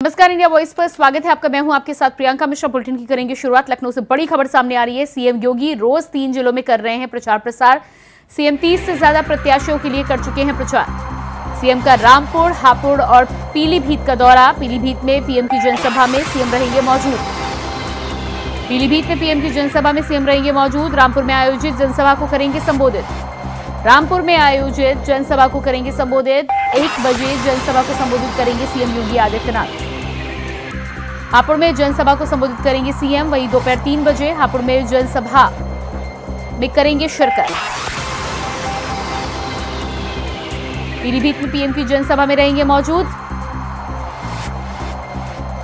नमस्कार, India voice पर स्वागत है आपका। मैं हूं आपके साथ प्रियंका मिश्रा। बुलेटिन की करेंगे शुरुआत। लखनऊ से बड़ी खबर सामने आ रही है। सीएम योगी रोज 3 जिलों में कर रहे हैं प्रचार प्रसार। सीएम 30 से ज्यादा प्रत्याशियों के लिए कर चुके हैं प्रचार। सीएम का रामपुर, हापुड़ और पीलीभीत का दौरा। पीलीभीत में पीएम की जनसभा में सीएम रहेंगे मौजूद। पीलीभीत में पीएम की जनसभा में सीएम रहेंगे मौजूद। रामपुर में आयोजित जनसभा को करेंगे संबोधित। रामपुर में आयोजित जनसभा को करेंगे संबोधित। 1 बजे जनसभा को संबोधित करेंगे सीएम योगी आदित्यनाथ। हापुड़ में जनसभा को संबोधित करेंगे सीएम। वहीं दोपहर 3 बजे हापुड़ में जनसभा में करेंगे शिरकत। पीलीभीत में पीएम की जनसभा में रहेंगे मौजूद।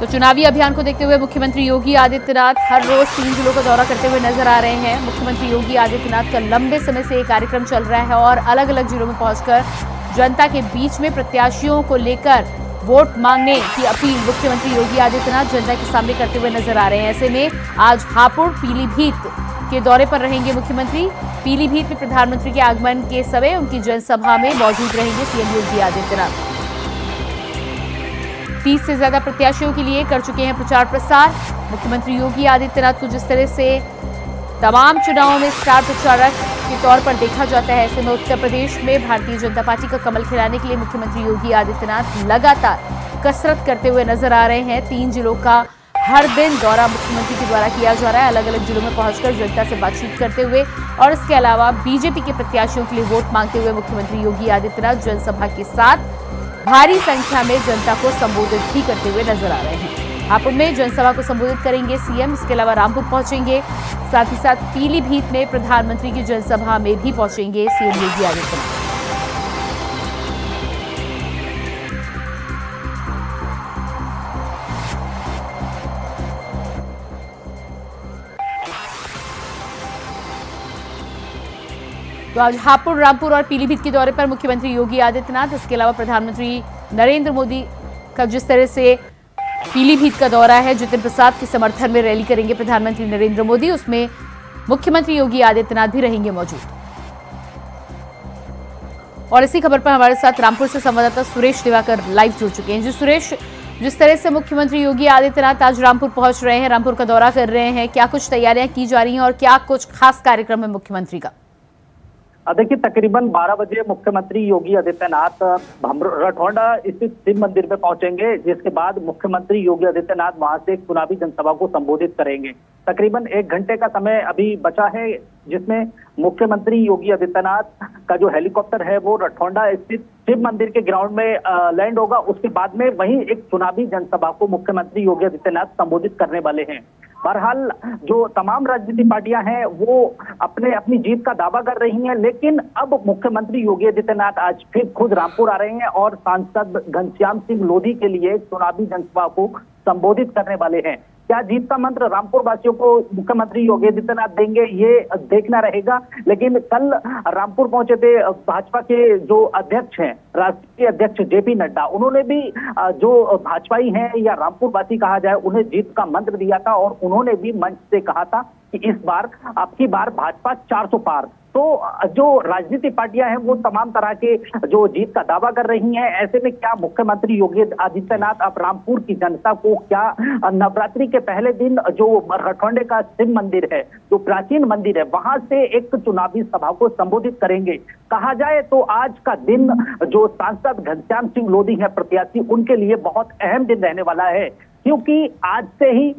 तो चुनावी अभियान को देखते हुए मुख्यमंत्री योगी आदित्यनाथ हर रोज 3 जिलों का दौरा करते हुए नजर आ रहे हैं। मुख्यमंत्री योगी आदित्यनाथ का लंबे समय से ये कार्यक्रम चल रहा है और अलग अलग जिलों में पहुंचकर जनता के बीच में प्रत्याशियों को लेकर वोट मांगने की अपील मुख्यमंत्री योगी आदित्यनाथ जनता के सामने करते हुए नजर आ रहे हैं। ऐसे में आज हापुड़, पीलीभीत के दौरे पर रहेंगे मुख्यमंत्री। पीलीभीत में प्रधानमंत्री के आगमन के समय उनकी जनसभा में मौजूद रहेंगे सीएम योगी आदित्यनाथ। 30 से ज्यादा प्रत्याशियों के लिए कर चुके हैं प्रचार प्रसार। मुख्यमंत्री योगी आदित्यनाथ को जिस तरह से तमाम चुनावों में स्टार प्रचारक के तौर पर देखा जाता है, ऐसे में उत्तर प्रदेश में भारतीय जनता पार्टी का कमल खिलाने के लिए मुख्यमंत्री योगी आदित्यनाथ लगातार कसरत करते हुए नजर आ रहे हैं। 3 जिलों का हर दिन दौरा मुख्यमंत्री के द्वारा किया जा रहा है, अलग अलग जिलों में पहुंचकर जनता से बातचीत करते हुए और इसके अलावा बीजेपी के प्रत्याशियों के लिए वोट मांगते हुए मुख्यमंत्री योगी आदित्यनाथ जनसभा के साथ भारी संख्या में जनता को संबोधित भी करते हुए नजर आ रहे हैं। हापुड़ में जनसभा को संबोधित करेंगे सीएम। इसके अलावा रामपुर पहुंचेंगे, साथ ही साथ पीलीभीत में प्रधानमंत्री की जनसभा में भी पहुंचेंगे सीएम योगी आदित्यनाथ। तो आज हापुड़, रामपुर और पीलीभीत के दौरे पर मुख्यमंत्री योगी आदित्यनाथ, इसके अलावा प्रधानमंत्री नरेंद्र मोदी का जिस तरह से पीलीभीत का दौरा है, जितिन प्रसाद के समर्थन में रैली करेंगे प्रधानमंत्री नरेंद्र मोदी, उसमें मुख्यमंत्री योगी आदित्यनाथ भी रहेंगे मौजूद। और इसी खबर पर हमारे साथ रामपुर से संवाददाता सुरेश दिवाकर लाइव जुड़ चुके हैं। जी सुरेश, जिस तरह से मुख्यमंत्री योगी आदित्यनाथ आज रामपुर पहुंच रहे हैं, रामपुर का दौरा कर रहे हैं, क्या कुछ तैयारियां की जा रही हैं और क्या कुछ खास कार्यक्रम है मुख्यमंत्री का? देखिए, तकरीबन 12 बजे मुख्यमंत्री योगी आदित्यनाथ रठौंडा स्थित शिव मंदिर में पहुंचेंगे, जिसके बाद मुख्यमंत्री योगी आदित्यनाथ वहां से एक चुनावी जनसभा को संबोधित करेंगे। तकरीबन 1 घंटे का समय अभी बचा है, जिसमें मुख्यमंत्री योगी आदित्यनाथ का जो हेलीकॉप्टर है वो रठौंडा स्थित शिव मंदिर के ग्राउंड में लैंड होगा। उसके बाद में वहीं एक चुनावी जनसभा को मुख्यमंत्री योगी आदित्यनाथ संबोधित करने वाले हैं। बहरहाल जो तमाम राजनीतिक पार्टियां हैं वो अपनी जीत का दावा कर रही हैं, लेकिन अब मुख्यमंत्री योगी आदित्यनाथ आज फिर खुद रामपुर आ रहे हैं और सांसद घनश्याम सिंह लोधी के लिए चुनावी जनसभा को संबोधित करने वाले हैं। क्या जीत का मंत्र रामपुर वासियों को मुख्यमंत्री योगी आदित्यनाथ देंगे, ये देखना रहेगा। लेकिन कल रामपुर पहुंचे थे भाजपा के जो अध्यक्ष हैं, राष्ट्रीय अध्यक्ष जेपी नड्डा, उन्होंने भी जो भाजपाई हैं या रामपुर वासी कहा जाए, उन्हें जीत का मंत्र दिया था और उन्होंने भी मंच से कहा था कि इस बार, अब की बार भाजपा 400 पार। तो जो राजनीतिक पार्टियां हैं वो तमाम तरह के जो जीत का दावा कर रही हैं। ऐसे में क्या मुख्यमंत्री योगी आदित्यनाथ अब रामपुर की जनता को क्या नवरात्रि के पहले दिन जो रठौंडे का शिव मंदिर है, जो प्राचीन मंदिर है, वहां से एक चुनावी सभा को संबोधित करेंगे? कहा जाए तो आज का दिन जो सांसद घनश्याम सिंह लोधी है प्रत्याशी, उनके लिए बहुत अहम दिन रहने वाला है, क्योंकि आज से ही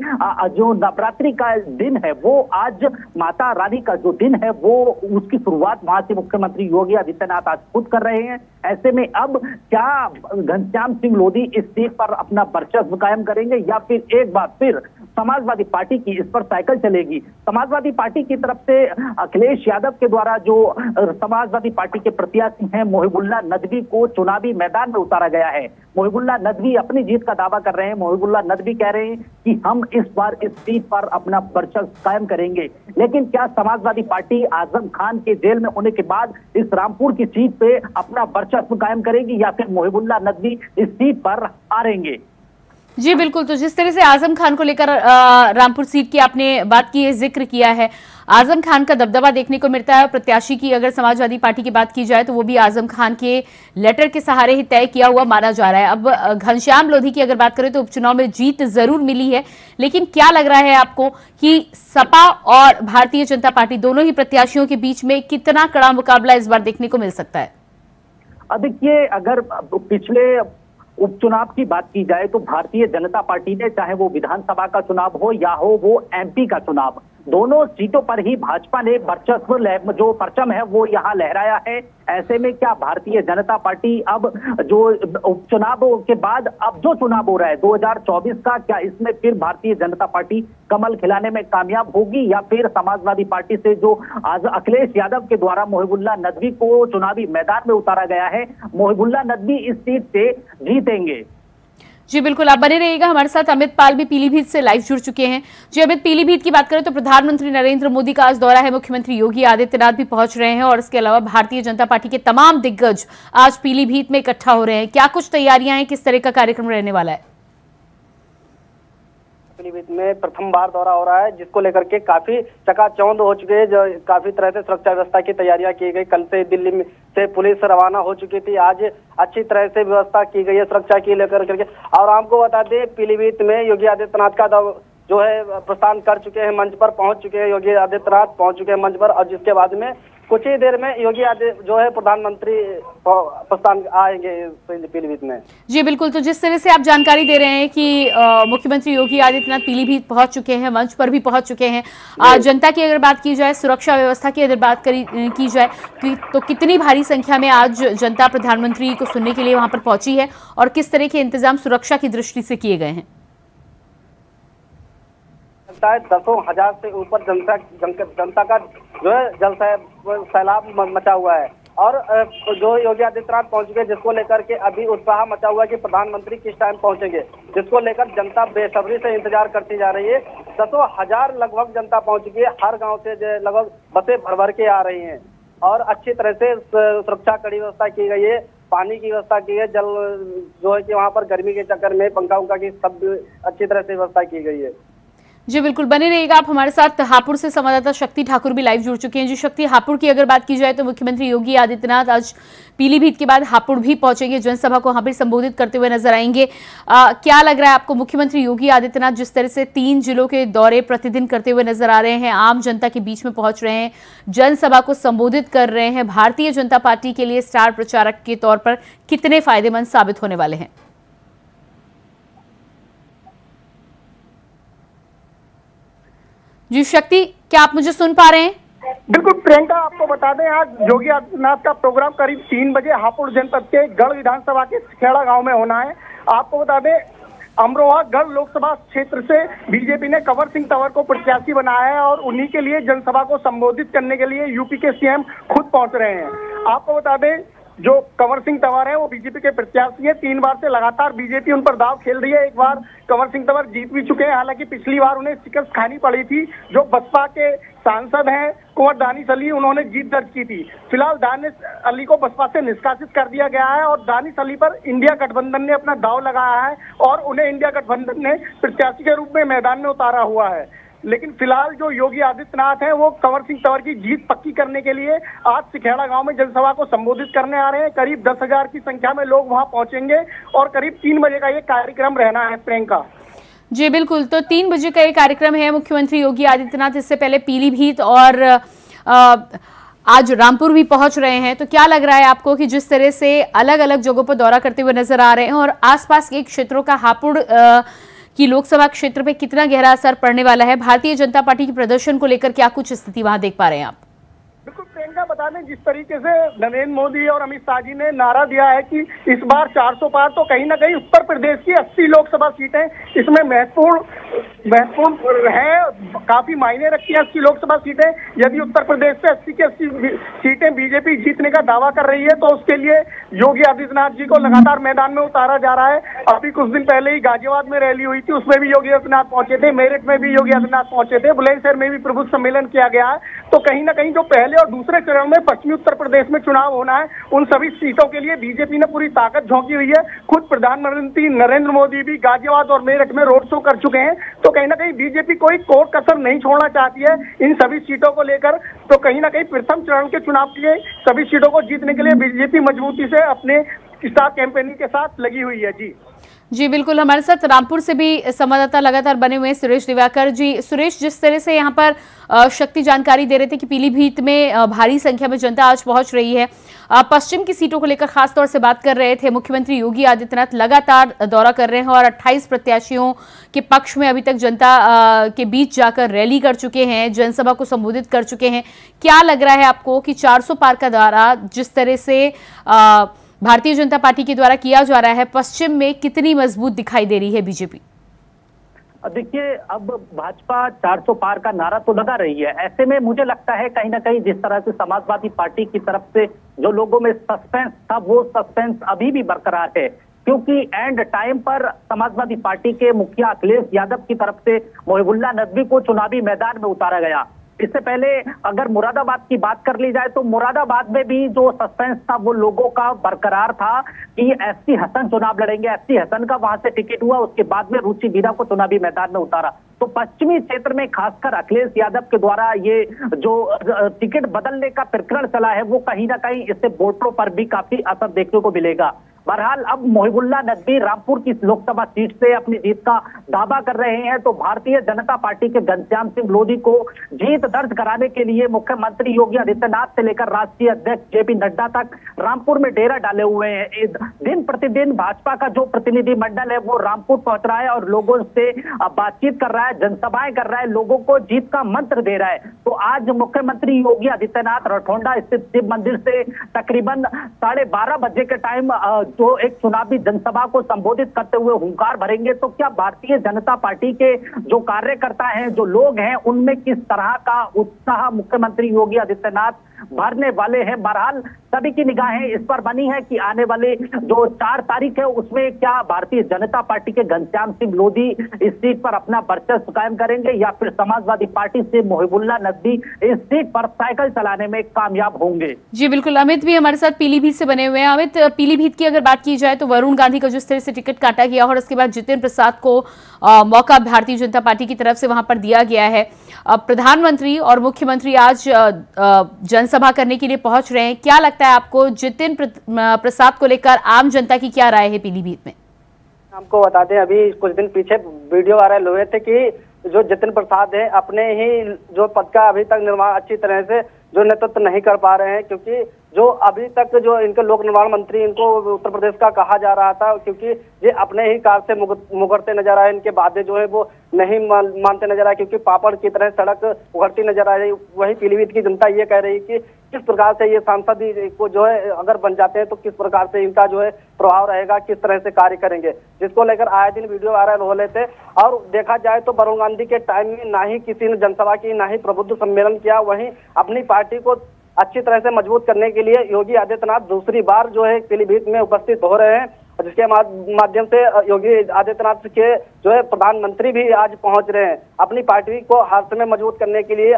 जो नवरात्रि का दिन है वो आज माता रानी का जो दिन है वो उसकी शुरुआत वहां से मुख्यमंत्री योगी आदित्यनाथ आज खुद कर रहे हैं। ऐसे में अब क्या घनश्याम सिंह लोधी इस सीट पर अपना वर्चस्व कायम करेंगे या फिर एक बार फिर समाजवादी पार्टी की इस पर साइकिल चलेगी? समाजवादी पार्टी की तरफ से अखिलेश यादव के द्वारा जो समाजवादी पार्टी के प्रत्याशी हैं मोहिबुल्लाह नदवी को चुनावी मैदान में उतारा गया है। मोहिबुल्लाह नदवी अपनी जीत का दावा कर रहे हैं। मोहिबुल्लाह नदवी कह रहे हैं कि हम इस बार इस सीट पर अपना वर्चस्व कायम करेंगे। लेकिन क्या समाजवादी पार्टी आजम खान के जेल में होने के बाद इस रामपुर की सीट पे अपना वर्चस्व कायम करेगी या फिर मोहिबुल्लाह नदवी इस सीट पर हारेंगे? जी बिल्कुल, तो जिस तरह से आजम खान को लेकर रामपुर सीट की आपने बात की है, जिक्र किया है, आजम खान का दबदबा देखने को मिलता है। प्रत्याशी की अगर समाजवादी पार्टी की बात की जाए तो वो भी आजम खान के लेटर के सहारे ही तय किया हुआ माना जा रहा है। अब घनश्याम लोधी की अगर बात करें तो उपचुनाव में जीत जरूर मिली है, लेकिन क्या लग रहा है आपको कि सपा और भारतीय जनता पार्टी दोनों ही प्रत्याशियों के बीच में कितना कड़ा मुकाबला इस बार देखने को मिल सकता है? देखिए, अगर पिछले उपचुनाव की बात की जाए तो भारतीय जनता पार्टी ने, चाहे वो विधानसभा का चुनाव हो या हो वो एमपी का चुनाव, दोनों सीटों पर ही भाजपा ने वर्चस्व जो परचम है वो यहाँ लहराया है। ऐसे में क्या भारतीय जनता पार्टी अब जो उपचुनाव के बाद अब जो चुनाव हो रहा है 2024 का, क्या इसमें फिर भारतीय जनता पार्टी कमल खिलाने में कामयाब होगी या फिर समाजवादी पार्टी से जो आज अखिलेश यादव के द्वारा मोहिबुल्लाह नदवी को चुनावी मैदान में उतारा गया है, मोहिबुल्लाह नदवी इस सीट से जीतेंगे? जी बिल्कुल, आप बने रहिएगा हमारे साथ। अमित पाल भी पीलीभीत से लाइव जुड़ चुके हैं। जी अमित, पीलीभीत की बात करें तो प्रधानमंत्री नरेंद्र मोदी का आज दौरा है, मुख्यमंत्री योगी आदित्यनाथ भी पहुंच रहे हैं और इसके अलावा भारतीय जनता पार्टी के तमाम दिग्गज आज पीलीभीत में इकट्ठा हो रहे हैं। क्या कुछ तैयारियां हैं, किस तरह का कार्यक्रम रहने वाला है? पीलीभीत में प्रथम बार दौरा हो रहा है, जिसको लेकर के काफी चकाचौंध हो चुके हैं। जो काफी तरह से सुरक्षा व्यवस्था की तैयारियां की गई। कल से दिल्ली में से पुलिस रवाना हो चुकी थी, आज अच्छी तरह से व्यवस्था की गई है सुरक्षा की लेकर करके। और आपको बता दें, पीलीभीत में योगी आदित्यनाथ का जो है प्रस्थान कर चुके हैं, मंच पर पहुंच चुके हैं। योगी आदित्यनाथ पहुंच चुके हैं मंच पर, और जिसके बाद में कुछ ही देर में योगी जो है प्रधानमंत्री प्रस्थान आएंगे पीलीभीत में। जी बिल्कुल, तो जिस तरह से आप जानकारी दे रहे हैं कि मुख्यमंत्री योगी आदित्यनाथ पीलीभीत पहुंच चुके हैं, मंच पर भी पहुंच चुके हैं। जनता की अगर बात की जाए, सुरक्षा व्यवस्था की अगर बात की जाए तो कितनी भारी संख्या में आज जनता प्रधानमंत्री को सुनने के लिए वहां पर पहुंची है और किस तरह के इंतजाम सुरक्षा की दृष्टि से किए गए हैं? दसों हजार से ऊपर जनता का जो है जल सैलाब मचा हुआ है। और जो योगी आदित्यनाथ पहुंच गए, जिसको लेकर के अभी उत्साह मचा हुआ है कि प्रधानमंत्री किस टाइम पहुंचेंगे, जिसको लेकर जनता बेसब्री से इंतजार करती जा रही है। दसों हजार लगभग जनता पहुंच गई है। हर गांव से लगभग बसें भर भर के आ रही हैं और अच्छी तरह से सुरक्षा कड़ी व्यवस्था की गई है। पानी की व्यवस्था की है, जल जो है कि वहां पर गर्मी के चक्कर में पंखा उंखा की सब अच्छी तरह से व्यवस्था की गई है। जी बिल्कुल, बने रहिएगा आप हमारे साथ। हापुड़ से संवाददाता शक्ति ठाकुर भी लाइव जुड़ चुके हैं। जी शक्ति, हापुड़ की अगर बात की जाए तो मुख्यमंत्री योगी आदित्यनाथ आज पीलीभीत के बाद हापुड़ भी पहुंचेंगे, जनसभा को वहां पर संबोधित करते हुए नजर आएंगे। क्या लग रहा है आपको, मुख्यमंत्री योगी आदित्यनाथ जिस तरह से 3 जिलों के दौरे प्रतिदिन करते हुए नजर आ रहे हैं, आम जनता के बीच में पहुंच रहे हैं, जनसभा को संबोधित कर रहे हैं, भारतीय जनता पार्टी के लिए स्टार प्रचारक के तौर पर कितने फायदेमंद साबित होने वाले हैं? जी शक्ति, क्या आप मुझे सुन पा रहे हैं? बिल्कुल प्रियंका, आपको बता दें आज योगी आदित्यनाथ का प्रोग्राम करीब 3 बजे हापुड़ जनपद के गढ़ विधानसभा के खेड़ा गांव में होना है। आपको बता दें, अमरोहा गढ़ लोकसभा क्षेत्र से बीजेपी ने कंवर सिंह तंवर को प्रत्याशी बनाया है और उन्हीं के लिए जनसभा को संबोधित करने के लिए यूपी के सीएम खुद पहुंच रहे हैं। आपको बता दें, जो कंवर सिंह तंवर है वो बीजेपी के प्रत्याशी है। 3 बार से लगातार बीजेपी उन पर दाव खेल रही है। एक बार कंवर सिंह तंवर जीत भी चुके हैं, हालांकि पिछली बार उन्हें शिकस्त खानी पड़ी थी। जो बसपा के सांसद हैं कुंवर दानिश अली, उन्होंने जीत दर्ज की थी। फिलहाल दानिश अली को बसपा से निष्कासित कर दिया गया है और दानिश अली पर इंडिया गठबंधन ने अपना दाव लगाया है और उन्हें इंडिया गठबंधन ने प्रत्याशी के रूप में मैदान में उतारा हुआ है। लेकिन फिलहाल जो योगी आदित्यनाथ हैं वो कंवर सिंह तंवर की जीत पक्की करने के लिए आज सिखेड़ा गांव में जनसभा को संबोधित करने आ रहे हैं। करीब 10,000 की संख्या में लोग वहां पहुंचेंगे और करीब 3 बजे का ये कार्यक्रम रहना है। प्रियंका जी बिल्कुल, तो 3 बजे का ये कार्यक्रम है। मुख्यमंत्री योगी आदित्यनाथ इससे पहले पीलीभीत और आज रामपुर भी पहुंच रहे हैं। तो क्या लग रहा है आपको कि जिस तरह से अलग अलग जगहों पर दौरा करते हुए नजर आ रहे हैं और आसपास के क्षेत्रों का हापुड़ कि लोकसभा क्षेत्र पे कितना गहरा असर पड़ने वाला है? भारतीय जनता पार्टी के प्रदर्शन को लेकर क्या कुछ स्थिति वहां देख पा रहे हैं आप? बिल्कुल प्रियंका, बता दें जिस तरीके से नरेंद्र मोदी और अमित शाह जी ने नारा दिया है कि इस बार 400 पार, तो कहीं ना कहीं उत्तर प्रदेश की 80 लोकसभा सीटें इसमें महत्वपूर्ण है, काफी मायने रखती है 80 लोकसभा सीटें। यदि उत्तर प्रदेश से 80 की 80 सीटें बीजेपी जीतने का दावा कर रही है तो उसके लिए योगी आदित्यनाथ जी को लगातार मैदान में उतारा जा रहा है। अभी कुछ दिन पहले ही गाजियाबाद में रैली हुई थी, उसमें भी योगी आदित्यनाथ पहुंचे थे, मेरठ में भी योगी आदित्यनाथ पहुंचे थे, बुलंदशहर में भी प्रबुद्ध सम्मेलन किया गया है। तो कहीं ना कहीं जो पहले और दूसरे चरण में पश्चिमी उत्तर प्रदेश में चुनाव होना है, उन सभी सीटों के लिए बीजेपी ने पूरी ताकत झोंकी हुई है। खुद प्रधानमंत्री नरेंद्र मोदी भी गाजियाबाद और मेरठ में रोड शो कर चुके हैं। तो कहीं ना कहीं बीजेपी कोई कोर कसर नहीं छोड़ना चाहती है इन सभी सीटों को लेकर। तो कहीं ना कहीं प्रथम चरण के चुनाव के लिए सभी सीटों को जीतने के लिए बीजेपी मजबूती से अपने स्टार कैंपेनिंग के साथ लगी हुई है। जी बिल्कुल, हमारे साथ रामपुर से भी संवाददाता लगातार बने हुए हैं सुरेश दिवाकर जी। सुरेश, जिस तरह से यहाँ पर शक्ति जानकारी दे रहे थे कि पीलीभीत में भारी संख्या में जनता आज पहुंच रही है, पश्चिम की सीटों को लेकर खासतौर से बात कर रहे थे। मुख्यमंत्री योगी आदित्यनाथ लगातार दौरा कर रहे हैं और 28 प्रत्याशियों के पक्ष में अभी तक जनता के बीच जाकर रैली कर चुके हैं, जनसभा को संबोधित कर चुके हैं। क्या लग रहा है आपको कि 400 पार का दायरा जिस तरह से भारतीय जनता पार्टी के द्वारा किया जा रहा है, पश्चिम में कितनी मजबूत दिखाई दे रही है बीजेपी? देखिए, अब भाजपा 400 पार का नारा तो लगा रही है। ऐसे में मुझे लगता है कहीं ना कहीं जिस तरह से समाजवादी पार्टी की तरफ से जो लोगों में सस्पेंस था, वो सस्पेंस अभी भी बरकरार है, क्योंकि एंड टाइम पर समाजवादी पार्टी के मुखिया अखिलेश यादव की तरफ से मोहिबुल्लाह नकवी को चुनावी मैदान में उतारा गया। इससे पहले अगर मुरादाबाद की बात कर ली जाए तो मुरादाबाद में भी जो सस्पेंस था वो लोगों का बरकरार था कि एसटी हसन चुनाव लड़ेंगे। एसटी हसन का वहां से टिकट हुआ, उसके बाद में रुचि मीणा को चुनावी मैदान में उतारा। तो पश्चिमी क्षेत्र में खासकर अखिलेश यादव के द्वारा ये जो टिकट बदलने का प्रकरण चला है, वो कहीं ना कहीं इससे वोटरों पर भी काफी असर देखने को मिलेगा। बहरहाल अब मोहिबुल्लाह नकवी रामपुर की लोकसभा सीट से अपनी जीत का दावा कर रहे हैं, तो भारतीय जनता पार्टी के घनश्याम सिंह लोधी को जीत दर्ज कराने के लिए मुख्यमंत्री योगी आदित्यनाथ से लेकर राष्ट्रीय अध्यक्ष जेपी नड्डा तक रामपुर में डेरा डाले हुए हैं। दिन प्रतिदिन भाजपा का जो प्रतिनिधि मंडल है वो रामपुर पहुंच रहा है और लोगों से बातचीत कर रहा है, जनसभाएं कर रहा है, लोगों को जीत का मंत्र दे रहा है। तो आज मुख्यमंत्री योगी आदित्यनाथ रठौंडा स्थित शिव मंदिर से तकरीबन 12:30 बजे के टाइम जो एक चुनावी जनसभा को संबोधित करते हुए हुंकार भरेंगे। तो क्या भारतीय जनता पार्टी के जो कार्यकर्ता हैं, जो लोग हैं, उनमें किस तरह का उत्साह मुख्यमंत्री योगी आदित्यनाथ भरने वाले हैं? बहरहाल सभी की निगाहें इस पर बनी है कि आने वाले जो 4 तारीख है उसमें क्या भारतीय जनता पार्टी के घनश्याम सिंह लोधी इस सीट पर अपना वर्चस्व कायम करेंगे या फिर समाजवादी पार्टी से मोहिबुल्लाह नकवी इस सीट पर साइकिल चलाने में कामयाब होंगे। जी बिल्कुल, अमित भी हमारे साथ पीलीभीत से बने हुए हैं। अमित, पीलीभीत की अगर बात की जाए तो वरुण गांधी का जिस तरह से टिकट काटा गया और उसके बाद जितेंद्र प्रसाद को मौका भारतीय जनता पार्टी की तरफ से वहां पर दिया गया है। प्रधानमंत्री और मुख्यमंत्री आज जनसभा करने के लिए पहुंच रहे हैं। क्या लगता है आपको, जितेंद्र प्रसाद को लेकर आम जनता की क्या राय है पीलीभीत में? हमको बता दें, अभी कुछ दिन पीछे वीडियो वायरल हुए थे कि जो जितेंद्र प्रसाद है अपने ही जो पद का अभी तक निर्माण अच्छी तरह से जो नेतृत्व नहीं कर पा रहे हैं, क्योंकि जो अभी तक जो इनके लोक निर्माण मंत्री इनको उत्तर प्रदेश का कहा जा रहा था, क्योंकि ये अपने ही कार से मुकरते नजर आए, इनके वादे जो है वो नहीं मानते नजर आए, क्योंकि पापड़ की तरह सड़क उभरती नजर आ रही। वही पीलीभीत की जनता ये कह रही कि किस प्रकार से ये सांसद को जो है अगर बन जाते हैं तो किस प्रकार से इनका जो है प्रभाव रहेगा, किस तरह से कार्य करेंगे, जिसको लेकर आए दिन वीडियो वायरल हो रहे थे। और देखा जाए तो वरुण गांधी के टाइम में ना ही किसी ने जनसभा की, ना ही प्रबुद्ध सम्मेलन किया। वहीं अपनी पार्टी को अच्छी तरह से मजबूत करने के लिए योगी आदित्यनाथ दूसरी बार जो है पीलीभीत में उपस्थित हो रहे हैं, जिसके माध्यम से योगी आदित्यनाथ के जो है प्रधानमंत्री भी आज पहुंच रहे हैं। अपनी पार्टी को हर समय मजबूत करने के लिए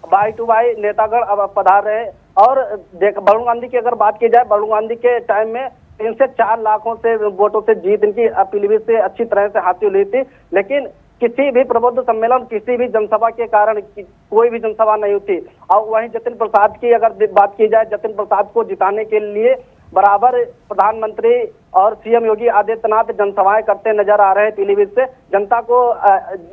बाई टू बाई नेतागण अब पधार रहे हैं। और वरुण गांधी की अगर बात की जाए, वरुण गांधी के टाइम में 3 से 4 लाखों से वोटों से जीत इनकी पीलीभीत से अच्छी तरह से हासिल हुई थी, लेकिन किसी भी प्रबुद्ध सम्मेलन, किसी भी जनसभा के कारण कोई भी जनसभा नहीं होती। और वहीं जितेंद्र प्रसाद की अगर बात की जाए, जितेंद्र प्रसाद को जिताने के लिए बराबर प्रधानमंत्री और सीएम योगी आदित्यनाथ जनसभाएं करते नजर आ रहे हैं पीलीभीत से। जनता को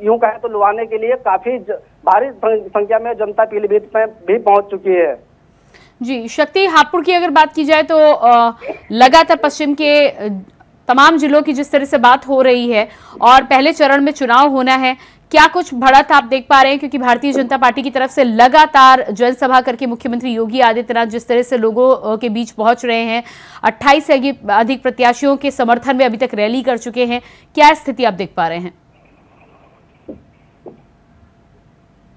यूं कहें तो लुभाने के लिए काफी भारी संख्या में जनता पीलीभीत में भी पहुंच चुकी है। जी, शक्ति, हापुड़ की अगर बात की जाए तो लगातार पश्चिम के तमाम जिलों की जिस तरह से बात हो रही है और पहले चरण में चुनाव होना है, क्या कुछ बढ़त आप देख पा रहे हैं? क्योंकि भारतीय जनता पार्टी की तरफ से लगातार जनसभा करके मुख्यमंत्री योगी आदित्यनाथ जिस तरह से लोगों के बीच पहुंच रहे हैं, 28 से अधिक प्रत्याशियों के समर्थन में अभी तक रैली कर चुके हैं, क्या स्थिति आप देख पा रहे हैं?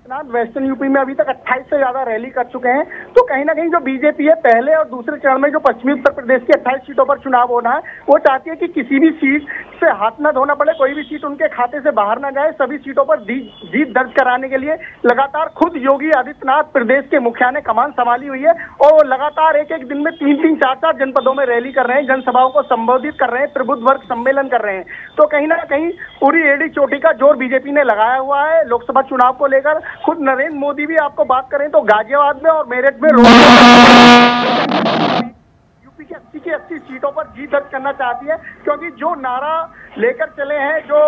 आदित्यनाथ वेस्टर्न यूपी में अभी तक 28 से ज्यादा रैली कर चुके हैं। तो कहीं ना कहीं जो बीजेपी है, पहले और दूसरे चरण में जो पश्चिमी उत्तर प्रदेश की 28 सीटों पर चुनाव होना है, वो चाहती है कि किसी भी सीट से हाथ न धोना पड़े, कोई भी सीट उनके खाते से बाहर ना जाए। सभी सीटों पर जीत दर्ज कराने के लिए लगातार खुद योगी आदित्यनाथ प्रदेश के मुखिया ने कमान संभाली हुई है और वो लगातार एक एक दिन में 3-3, 4-4 जनपदों में रैली कर रहे हैं, जनसभाओं को संबोधित कर रहे हैं, प्रबुद्ध वर्ग सम्मेलन कर रहे हैं। तो कहीं ना कहीं पूरी एड़ी चोटी का जोर बीजेपी ने लगाया हुआ है लोकसभा चुनाव को लेकर। खुद नरेंद्र मोदी भी आपको बात करें तो गाजियाबाद में और मेरठ में यूपी की 80 की 80 सीटों पर जीत दर्ज करना चाहती है, क्योंकि जो नारा लेकर चले हैं, जो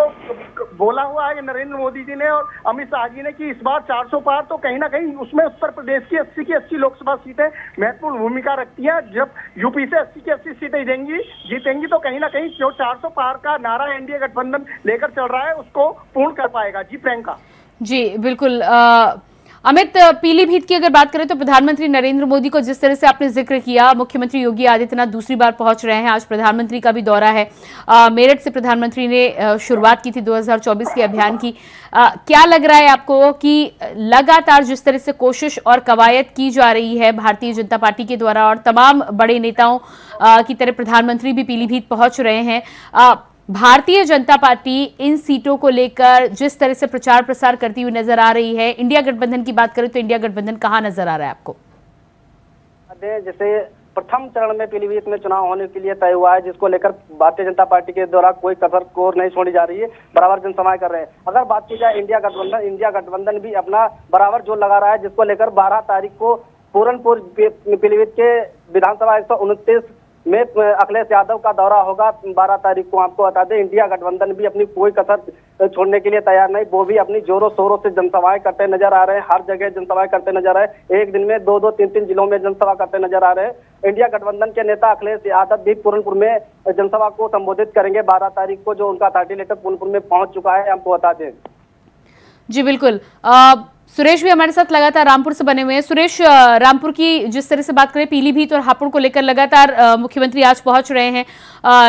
बोला हुआ है नरेंद्र मोदी जी ने और अमित शाह जी ने कि इस बार 400 पार, तो कहीं ना कहीं उसमें उत्तर प्रदेश की 80 की 80 लोकसभा सीटें महत्वपूर्ण भूमिका रखती हैं। जब यूपी से 80 की 80 सीटें जीतेंगी तो कहीं ना कहीं जो 400 पार का नारा एनडीए गठबंधन लेकर चल रहा है उसको पूर्ण कर पाएगा। जी प्रियंका। जी बिल्कुल। अमित, पीलीभीत की अगर बात करें तो प्रधानमंत्री नरेंद्र मोदी को जिस तरह से आपने जिक्र किया, मुख्यमंत्री योगी आदित्यनाथ दूसरी बार पहुंच रहे हैं, आज प्रधानमंत्री का भी दौरा है। मेरठ से प्रधानमंत्री ने शुरुआत की थी 2024 के अभियान की। क्या लग रहा है आपको कि लगातार जिस तरह से कोशिश और कवायद की जा रही है भारतीय जनता पार्टी के द्वारा और तमाम बड़े नेताओं की तरह प्रधानमंत्री भी पीलीभीत पहुंच रहे हैं, भारतीय जनता पार्टी इन सीटों को लेकर जिस तरह से प्रचार प्रसार करती हुई नजर आ रही है, इंडिया गठबंधन की बात करें तो इंडिया गठबंधन कहां नजर आ रहा है आपको? जैसे प्रथम चरण में पीलीभीत में चुनाव होने के लिए तय हुआ है, जिसको लेकर भारतीय जनता पार्टी के द्वारा कोई कसर कोर नहीं छोड़ी जा रही है, बराबर जनसभाएं कर रहे हैं। अगर बात की जाए इंडिया गठबंधन भी अपना बराबर जोर लगा रहा है, जिसको लेकर 12 तारीख को पूरनपुर पीलीभीत के विधानसभा 129 में अखिलेश यादव का दौरा होगा 12 तारीख को। आपको बता दें इंडिया गठबंधन भी अपनी कोई कसर छोड़ने के लिए तैयार नहीं, वो भी अपनी जोरों शोरों से जनसभाएं करते नजर आ रहे हैं, हर जगह जनसभाएं करते नजर आ रहे हैं, एक दिन में 2-2, 3-3 जिलों में जनसभा करते नजर आ रहे हैं। इंडिया गठबंधन के नेता अखिलेश यादव भी पूरनपुर में जनसभा को संबोधित करेंगे 12 तारीख को, जो उनका अथॉरिटी लेटर पूरनपुर में पहुंच चुका है, आपको बता दें। जी बिल्कुल। सुरेश भी हमारे साथ लगातार रामपुर से बने हुए हैं। सुरेश, रामपुर की जिस तरह से बात करें, पीलीभीत और हापुड़ को लेकर लगातार मुख्यमंत्री आज पहुंच रहे हैं,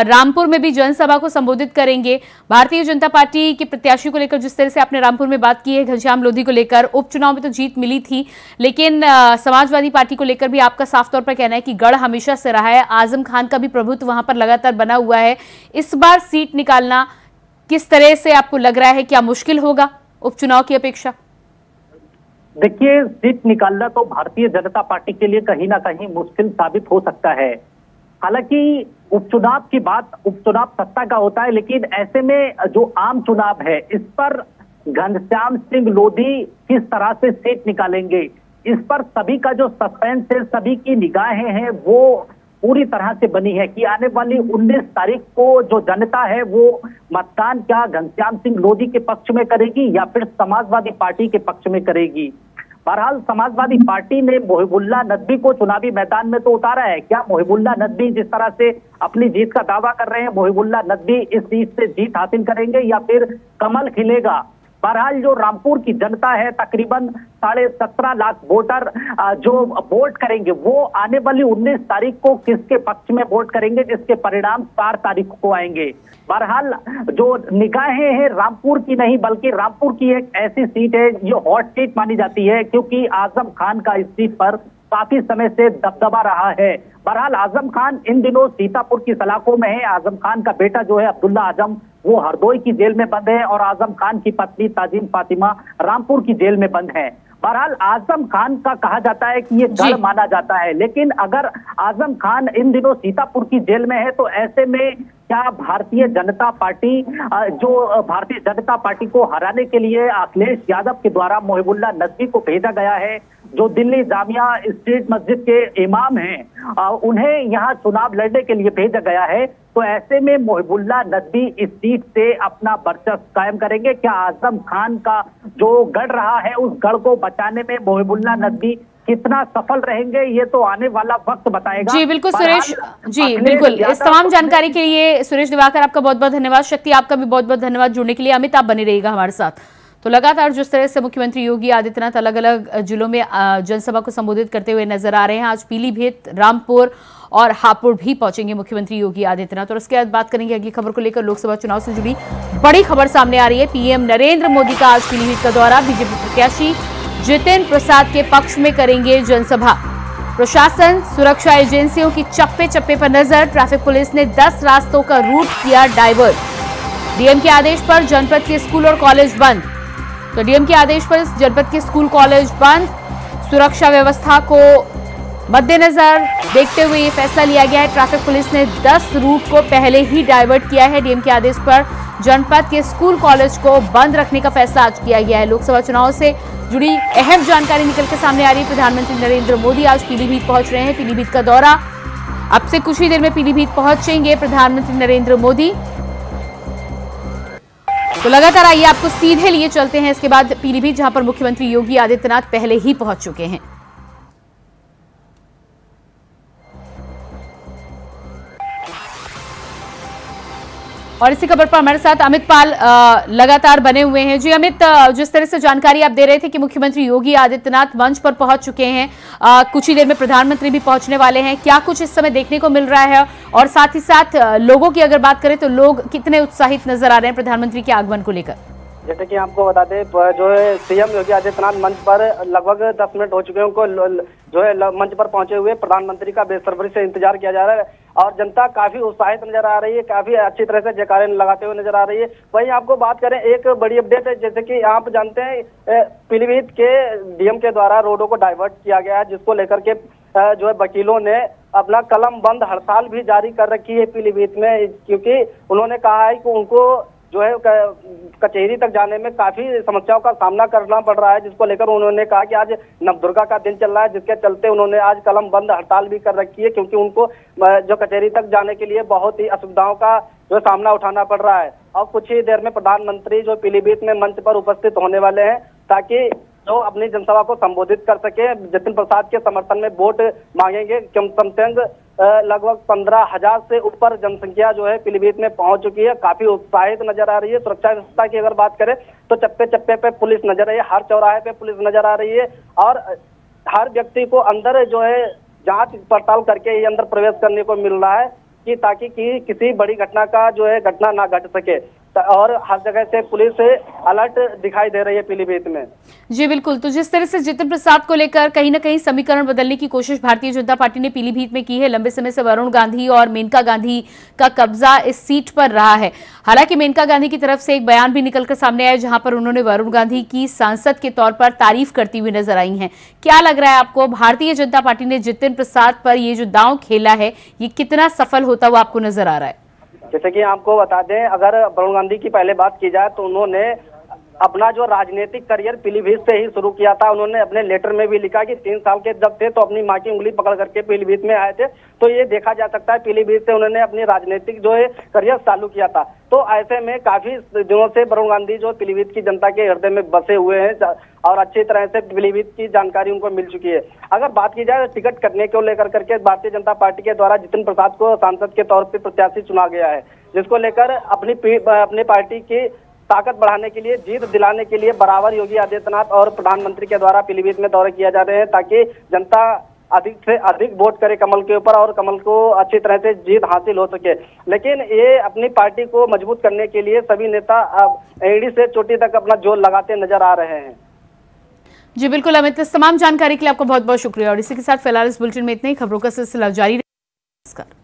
रामपुर में भी जनसभा को संबोधित करेंगे। भारतीय जनता पार्टी के प्रत्याशी को लेकर जिस तरह से आपने रामपुर में बात की है, घनश्याम लोधी को लेकर, उपचुनाव में तो जीत मिली थी, लेकिन समाजवादी पार्टी को लेकर भी आपका साफ तौर पर कहना है कि गढ़ हमेशा से रहा है, आजम खान का भी प्रभुत्व वहां पर लगातार बना हुआ है। इस बार सीट निकालना किस तरह से आपको लग रहा है, क्या मुश्किल होगा उपचुनाव की अपेक्षा? देखिए, सीट निकालना तो भारतीय जनता पार्टी के लिए कहीं ना कहीं मुश्किल साबित हो सकता है। हालांकि उपचुनाव की बात, उपचुनाव सत्ता का होता है, लेकिन ऐसे में जो आम चुनाव है इस पर घनश्याम सिंह लोधी किस तरह से सीट निकालेंगे, इस पर सभी का जो सस्पेंस है, सभी की निगाहें हैं, वो पूरी तरह से बनी है कि आने वाली 19 तारीख को जो जनता है वो मतदान क्या घनश्याम सिंह लोधी के पक्ष में करेगी या फिर समाजवादी पार्टी के पक्ष में करेगी। बहरहाल समाजवादी पार्टी ने मोहिबुल्लाह नदवी को चुनावी मैदान में तो उतारा है। क्या मोहिबुल्लाह नदवी जिस तरह से अपनी जीत का दावा कर रहे हैं, मोहिबुल्लाह नदवी इस सीट से जीत हासिल करेंगे या फिर कमल खिलेगा? बहरहाल जो रामपुर की जनता है, तकरीबन 17.5 लाख वोटर जो वोट करेंगे वो आने वाली 19 तारीख को किसके पक्ष में वोट करेंगे, जिसके परिणाम 4 तारीख को आएंगे। बहरहाल जो निगाहें हैं रामपुर की नहीं बल्कि रामपुर की एक ऐसी सीट है जो हॉट सीट मानी जाती है, क्योंकि आजम खान का इस सीट पर काफी समय से दबदबा रहा है। बहरहाल आजम खान इन दिनों सीतापुर की सलाखों में है। आजम खान का बेटा जो है अब्दुल्ला आजम, वो हरदोई की जेल में बंद है और आजम खान की पत्नी ताजिम फातिमा रामपुर की जेल में बंद है। बहरहाल आजम खान का कहा जाता है कि ये गढ़ माना जाता है, लेकिन अगर आजम खान इन दिनों सीतापुर की जेल में है तो ऐसे में क्या भारतीय जनता पार्टी को हराने के लिए अखिलेश यादव के द्वारा मोहिबुल्लाह नदवी को भेजा गया है, जो दिल्ली जामिया स्ट्रीट मस्जिद के इमाम हैं, उन्हें यहाँ चुनाव लड़ने के लिए भेजा गया है। तो ऐसे में मोहिबुल्लाह नदवी इस सीट से अपना वर्चस्व कायम करेंगे। क्या आजम खान का जो गढ़ रहा है उस गढ़ को बचाने में मोहिबुल्लाह नदवी कितना सफल रहेंगे, ये तो आने वाला वक्त बताएगा। जी बिल्कुल सुरेश, जी बिल्कुल। इस तमाम जानकारी के लिए सुरेश दिवाकर आपका बहुत बहुत धन्यवाद। शक्ति आपका भी बहुत बहुत धन्यवाद जुड़ने के लिए। अमित आप बने रहिएगा हमारे साथ। तो लगातार जिस तरह से मुख्यमंत्री योगी आदित्यनाथ अलग अलग जिलों में जनसभा को संबोधित करते हुए नजर आ रहे हैं, आज पीलीभीत, रामपुर और हापुड़ भी पहुंचेंगे मुख्यमंत्री योगी आदित्यनाथ। और उसके बाद बात करेंगे अगली खबर को लेकर। लोकसभा चुनाव से जुड़ी बड़ी खबर सामने आ रही है। पीएम नरेंद्र मोदी का आज पीलीभीत का दौरा। बीजेपी प्रत्याशी जितिन प्रसाद के पक्ष में करेंगे जनसभा। प्रशासन, सुरक्षा एजेंसियों की चप्पे चप्पे पर नजर। ट्रैफिक पुलिस ने 10 रास्तों का रूट किया डाइवर्ट। डीएम के आदेश पर जनपद के स्कूल और कॉलेज बंद। तो डीएम के आदेश पर जनपद के स्कूल कॉलेज बंद। सुरक्षा व्यवस्था को मद्देनजर देखते हुए ये फैसला लिया गया है। ट्रैफिक पुलिस ने 10 रूट को पहले ही डाइवर्ट किया है। डीएम के आदेश पर जनपद के स्कूल कॉलेज को बंद रखने का फैसला आज किया गया है। लोकसभा चुनाव से जुड़ी अहम जानकारी निकल के सामने आ रही है। प्रधानमंत्री नरेंद्र मोदी आज पीलीभीत पहुंच रहे हैं। पीलीभीत का दौरा अब से कुछ ही देर में पीलीभीत पहुंचेंगे प्रधानमंत्री नरेंद्र मोदी। तो लगातार आइए आपको सीधे लिए चलते हैं इसके बाद पीलीभीत, जहां पर मुख्यमंत्री योगी आदित्यनाथ पहले ही पहुंच चुके हैं। और इसी खबर पर हमारे साथ अमित पाल लगातार बने हुए हैं। जी अमित, जिस तरह से जानकारी आप दे रहे थे कि मुख्यमंत्री योगी आदित्यनाथ मंच पर पहुंच चुके हैं, कुछ ही देर में प्रधानमंत्री भी पहुंचने वाले हैं, क्या कुछ इस समय देखने को मिल रहा है? और साथ ही साथ लोगों की अगर बात करें तो लोग कितने उत्साहित नजर आ रहे हैं प्रधानमंत्री के आगमन को लेकर? जैसे कि आपको बता दें, जो है सीएम योगी आदित्यनाथ मंच पर लगभग 10 मिनट हो चुके हैं। उनको जो है मंच पर पहुंचे हुए प्रधानमंत्री का बेसब्री से इंतजार किया जा रहा है और जनता काफी उत्साहित नजर आ रही है, काफी अच्छी तरह से जयकारे लगाते हुए नजर आ रही है। वहीं आपको बात करें, एक बड़ी अपडेट है, जैसे कि आप जानते हैं पीलीभीत के डीएम के द्वारा रोडों को डाइवर्ट किया गया है, जिसको लेकर के जो है वकीलों ने अपना कलम बंद हड़ताल भी जारी कर रखी है पीलीभीत में, क्योंकि उन्होंने कहा है कि उनको जो है कचहरी तक जाने में काफी समस्याओं का सामना करना पड़ रहा है, जिसको लेकर उन्होंने कहा कि आज नवदुर्गा का दिन चल रहा है, जिसके चलते उन्होंने आज कलम बंद हड़ताल भी कर रखी है, क्योंकि उनको जो कचहरी तक जाने के लिए बहुत ही असुविधाओं का जो सामना उठाना पड़ रहा है। और कुछ ही देर में प्रधानमंत्री जो पीलीभीत में मंच पर उपस्थित होने वाले हैं, ताकि जो अपनी जनसभा को संबोधित कर सके। जितिन प्रसाद के समर्थन में वोट मांगेंगे। समथिंग लगभग 15,000 से ऊपर जनसंख्या जो है पीलीभीत में पहुंच चुकी है, काफी उत्साहित नजर आ रही है। सुरक्षा व्यवस्था की अगर बात करें तो चप्पे चप्पे पे पुलिस नजर आ रही है, हर चौराहे पे पुलिस नजर आ रही है और हर व्यक्ति को अंदर जो है जांच पड़ताल करके ही अंदर प्रवेश करने को मिल रहा है, कि ताकि किसी बड़ी घटना का जो है घटना ना घट सके। और हर जगह से पुलिस अलर्ट दिखाई दे रही है पीलीभीत में। जी बिल्कुल, तो जिस तरह से जितिन प्रसाद को लेकर कहीं ना कहीं समीकरण बदलने की कोशिश भारतीय जनता पार्टी ने पीलीभीत में की है। लंबे समय से वरुण गांधी और मेनका गांधी का कब्जा इस सीट पर रहा है। हालांकि मेनका गांधी की तरफ से एक बयान भी निकलकर सामने आया, जहां पर उन्होंने वरुण गांधी की सांसद के तौर पर तारीफ करती हुई नजर आई हैं। क्या लग रहा है आपको, भारतीय जनता पार्टी ने जितिन प्रसाद पर ये जो दांव खेला है, ये कितना सफल होता हुआ आपको नजर आ रहा है? जैसे कि आपको बता दें, अगर वरुण गांधी की पहले बात की जाए तो उन्होंने अपना जो राजनीतिक करियर पीलीभीत से ही शुरू किया था। उन्होंने अपने लेटर में भी लिखा कि 3 साल के जब थे तो अपनी माँ की उंगली पकड़ करके पीलीभीत में आए थे। तो ये देखा जा सकता है पीलीभीत से उन्होंने अपनी राजनीतिक जो है करियर चालू किया था। तो ऐसे में काफी दिनों से वरुण गांधी जो पीलीभीत की जनता के हृदय में बसे हुए हैं और अच्छी तरह से पीलीभीत की जानकारी उनको मिल चुकी है। अगर बात की जाए टिकट कटने को लेकर करके भारतीय जनता पार्टी के द्वारा जितिन प्रसाद को सांसद के तौर पर प्रत्याशी चुना गया है, जिसको लेकर अपनी पार्टी की ताकत बढ़ाने के लिए, जीत दिलाने के लिए बराबर योगी आदित्यनाथ और प्रधानमंत्री के द्वारा पीलीभीत में दौरे किया जा रहे हैं, ताकि जनता अधिक से अधिक वोट करे कमल के ऊपर और कमल को अच्छी तरह से जीत हासिल हो सके। लेकिन ये अपनी पार्टी को मजबूत करने के लिए सभी नेता एड़ी से चोटी तक अपना जोर लगाते नजर आ रहे हैं। जी बिल्कुल अमित, इस तमाम जानकारी के लिए आपका बहुत बहुत शुक्रिया। और इसी के साथ फिलहाल इस बुलेटिन में इतने ही। खबरों का सिलसिला जारी रहेगा। नमस्कार।